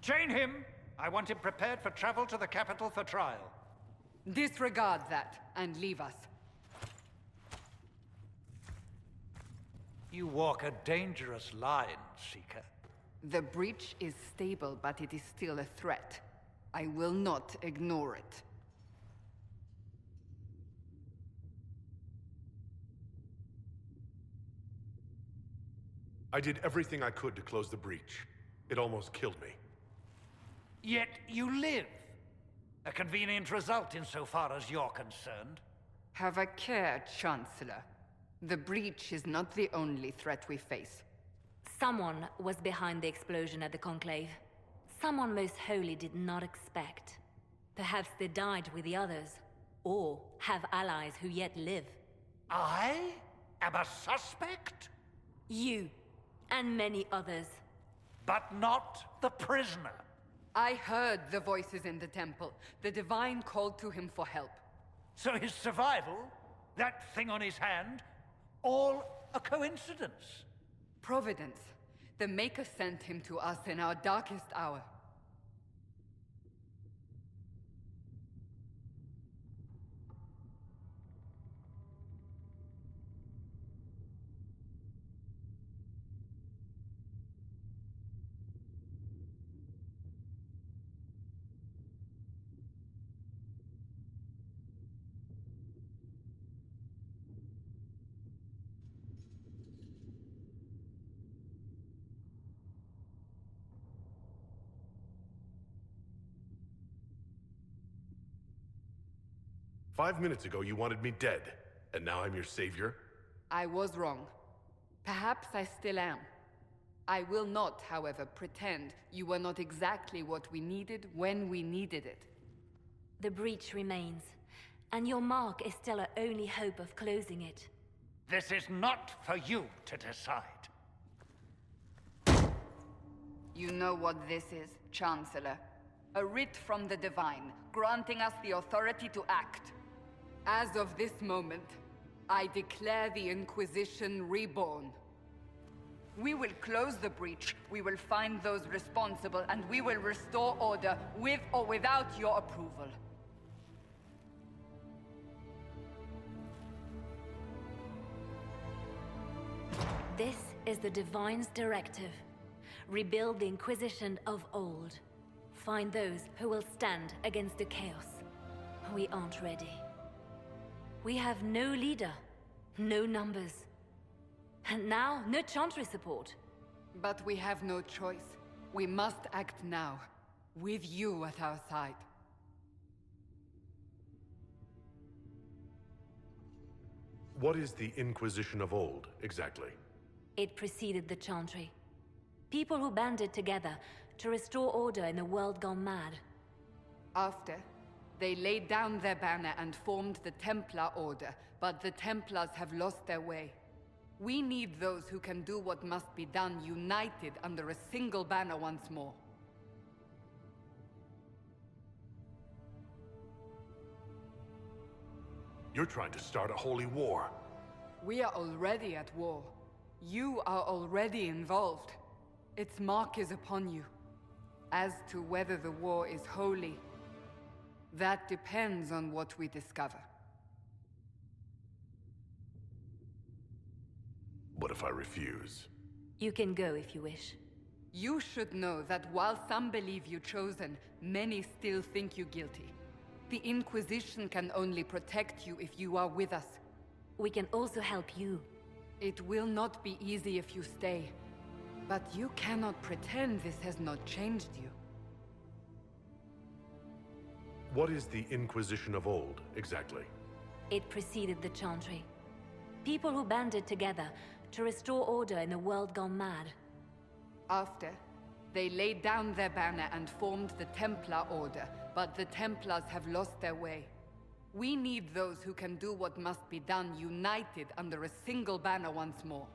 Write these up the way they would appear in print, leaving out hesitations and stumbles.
Chain him! I want him prepared for travel to the capital for trial. Disregard that, and leave us. You walk a dangerous line, Seeker. The breach is stable, but it is still a threat. I will not ignore it. I did everything I could to close the breach. It almost killed me. Yet you live. A convenient result insofar as you're concerned. Have a care, Chancellor. The breach is not the only threat we face. Someone was behind the explosion at the Conclave. Someone most holy did not expect. Perhaps they died with the others, or have allies who yet live. I am a suspect? You, and many others. But not the prisoner. I heard the voices in the temple. The Divine called to him for help. So his survival, that thing on his hand, all a coincidence? Providence. The Maker sent him to us in our darkest hour. "5 minutes ago you wanted me dead, and now I'm your savior?" I was wrong. Perhaps I still am. I will not, however, pretend you were not exactly what we needed when we needed it. The breach remains, and your mark is still our only hope of closing it. This is not for you to decide. You know what this is, Chancellor. A writ from the Divine, granting us the authority to act. As of this moment, I declare the Inquisition reborn. We will close the breach, we will find those responsible, and we will restore order with or without your approval. This is the Divine's directive. Rebuild the Inquisition of old. Find those who will stand against the chaos. We aren't ready. We have no leader, no numbers. And now, no Chantry support. But we have no choice. We must act now, with you at our side. What is the Inquisition of old, exactly? It preceded the Chantry. People who banded together to restore order in a world gone mad. After, they laid down their banner and formed the Templar Order, but the Templars have lost their way. We need those who can do what must be done, united under a single banner once more. You're trying to start a holy war. We are already at war. You are already involved. Its mark is upon you. As to whether the war is holy, that depends on what we discover. What if I refuse? You can go if you wish. You should know that while some believe you chosen, many still think you guilty. The Inquisition can only protect you if you are with us. We can also help you. It will not be easy if you stay. But you cannot pretend this has not changed you. What is the Inquisition of old, exactly? It preceded the Chantry. People who banded together to restore order in a world gone mad. After, they laid down their banner and formed the Templar Order, but the Templars have lost their way. We need those who can do what must be done, united under a single banner once more.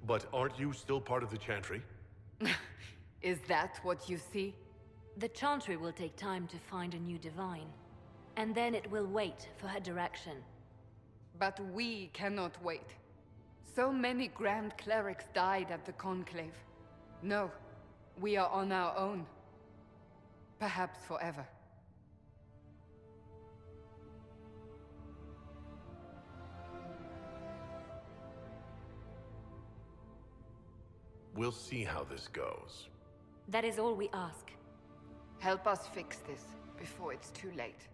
But aren't you still part of the Chantry? Is that what you see? The Chantry will take time to find a new Divine. and then it will wait for her direction. But we cannot wait. So many Grand Clerics died at the Conclave. No, we are on our own. Perhaps forever. We'll see how this goes. That is all we ask. Help us fix this before it's too late.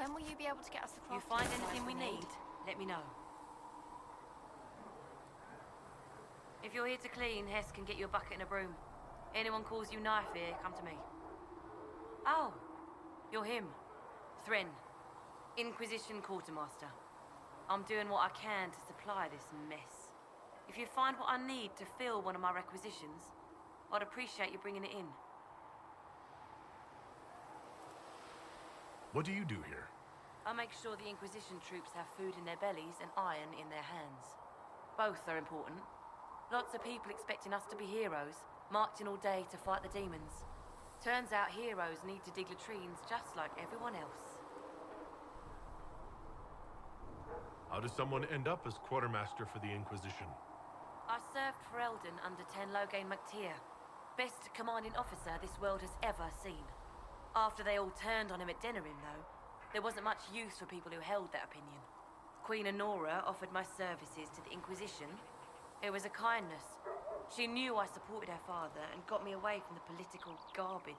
When will you be able to get us the You find anything we need, let me know. If you're here to clean, Hess can get you a bucket and a broom. Anyone calls you knife here, come to me. Oh, you're him. Thren, Inquisition Quartermaster. I'm doing what I can to supply this mess. If you find what I need to fill one of my requisitions, I'd appreciate you bringing it in. What do you do here? I make sure the Inquisition troops have food in their bellies and iron in their hands. Both are important. Lots of people expecting us to be heroes, marching all day to fight the demons. Turns out heroes need to dig latrines just like everyone else. How does someone end up as quartermaster for the Inquisition? I served for Eldon under Ten Loghain MacTier. Best commanding officer this world has ever seen. After they all turned on him at Denerim, though, there wasn't much use for people who held that opinion. Queen Honora offered my services to the Inquisition. It was a kindness. She knew I supported her father and got me away from the political garbage.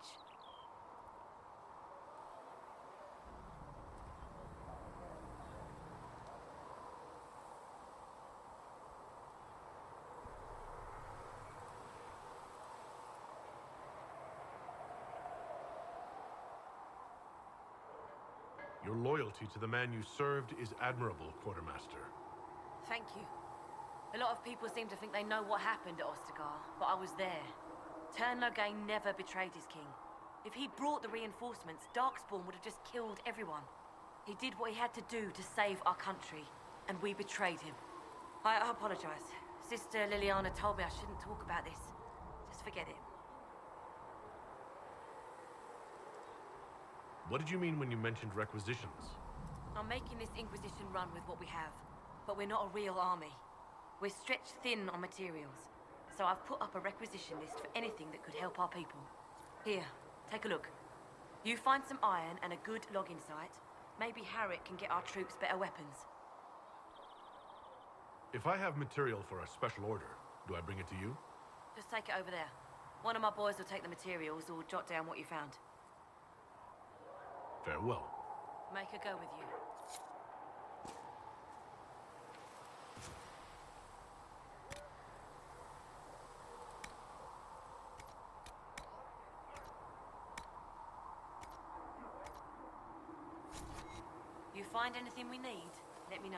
Your loyalty to the man you served is admirable, Quartermaster. Thank you. A lot of people seem to think they know what happened at Ostagar, but I was there. Ten Loghain never betrayed his king. If he'd brought the reinforcements, Darkspawn would have just killed everyone. He did what he had to do to save our country, and we betrayed him. I apologize. Sister Liliana told me I shouldn't talk about this. Just forget it. What did you mean when you mentioned requisitions? I'm making this Inquisition run with what we have, but we're not a real army. We're stretched thin on materials, so I've put up a requisition list for anything that could help our people. Here, take a look. You find some iron and a good logging site, maybe Harriet can get our troops better weapons. If I have material for a special order, do I bring it to you? Just take it over there. One of my boys will take the materials or jot down what you found. Farewell. Make her go with you. You find anything we need, let me know.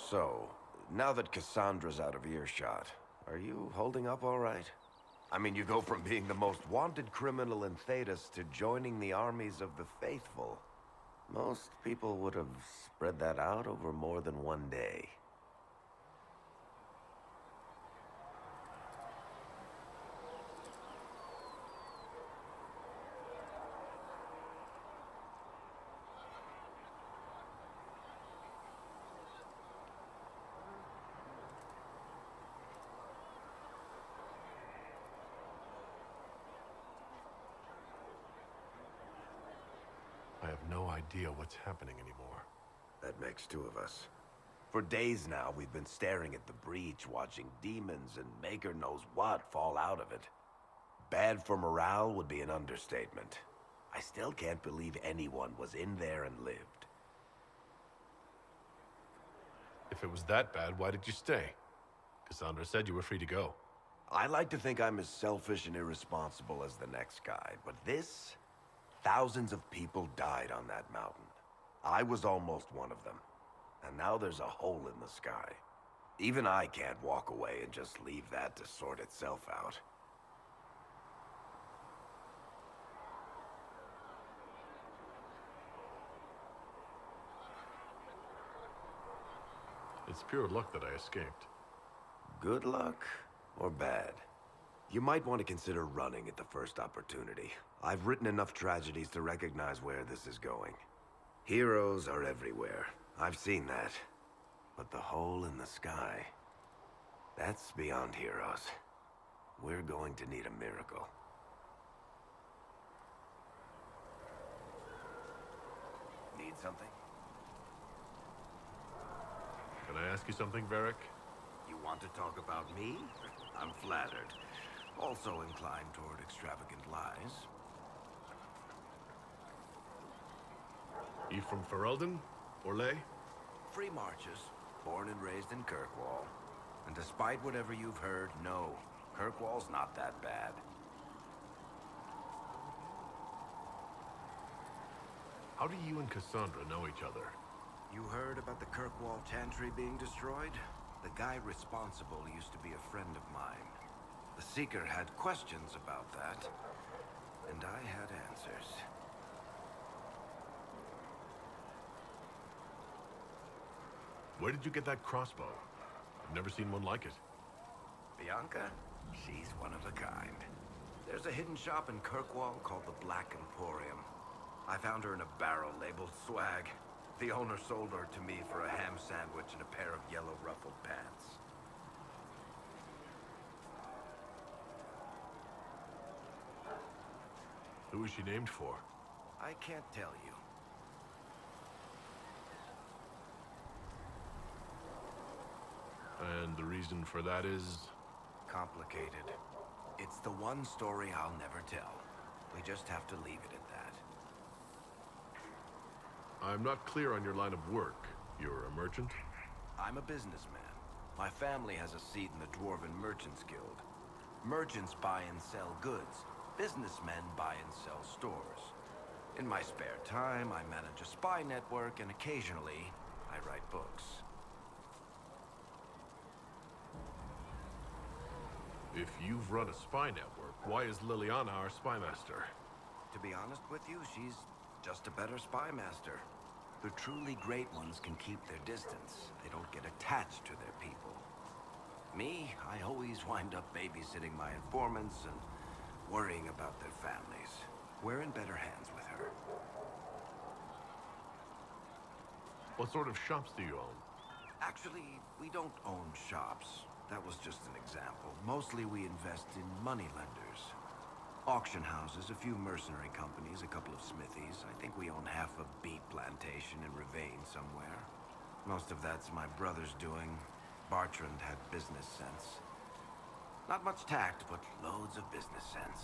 So, now that Cassandra's out of earshot, are you holding up all right? I mean, you go from being the most wanted criminal in Thedas to joining the armies of the faithful. Most people would have spread that out over more than one day. I have no idea what's happening anymore. That makes two of us. For days now, we've been staring at the breach, watching demons and maker knows what fall out of it. Bad for morale would be an understatement. I still can't believe anyone was in there and lived. If it was that bad, why did you stay? Cassandra said you were free to go. I like to think I'm as selfish and irresponsible as the next guy, but this... Thousands of people died on that mountain. I was almost one of them. And now there's a hole in the sky. Even I can't walk away and just leave that to sort itself out. It's pure luck that I escaped. Good luck or bad? You might want to consider running at the first opportunity. I've written enough tragedies to recognize where this is going. Heroes are everywhere. I've seen that. But the hole in the sky... that's beyond heroes. We're going to need a miracle. Need something? Can I ask you something, Varric? You want to talk about me? I'm flattered. Also inclined toward extravagant lies. You from Ferelden? Orlais? Free marches, born and raised in Kirkwall. And despite whatever you've heard, no, Kirkwall's not that bad. How do you and Cassandra know each other? You heard about the Kirkwall Chantry being destroyed? The guy responsible used to be a friend of mine. The Seeker had questions about that, and I had answers. Where did you get that crossbow? I've never seen one like it. Bianca? She's one of a kind. There's a hidden shop in Kirkwall called the Black Emporium. I found her in a barrel labeled swag. The owner sold her to me for a ham sandwich and a pair of yellow ruffled pants. Who is she named for? I can't tell you. And the reason for that is... Complicated. It's the one story I'll never tell. We just have to leave it at that. I'm not clear on your line of work. You're a merchant? I'm a businessman. My family has a seat in the Dwarven Merchants Guild. Merchants buy and sell goods. Businessmen buy and sell stores. In my spare time, I manage a spy network, and occasionally, I write books. If you've run a spy network, why is Liliana our spy master? To be honest with you, she's just a better spy master. The truly great ones can keep their distance. They don't get attached to their people. Me, I always wind up babysitting my informants and worrying about their families. We're in better hands with her. What sort of shops do you own? Actually, we don't own shops. That was just an example. Mostly we invest in money lenders. Auction houses, a few mercenary companies, a couple of smithies. I think we own half a beet plantation in Ravane somewhere. Most of that's my brother's doing. Bartrand had business sense. Not much tact, but loads of business sense.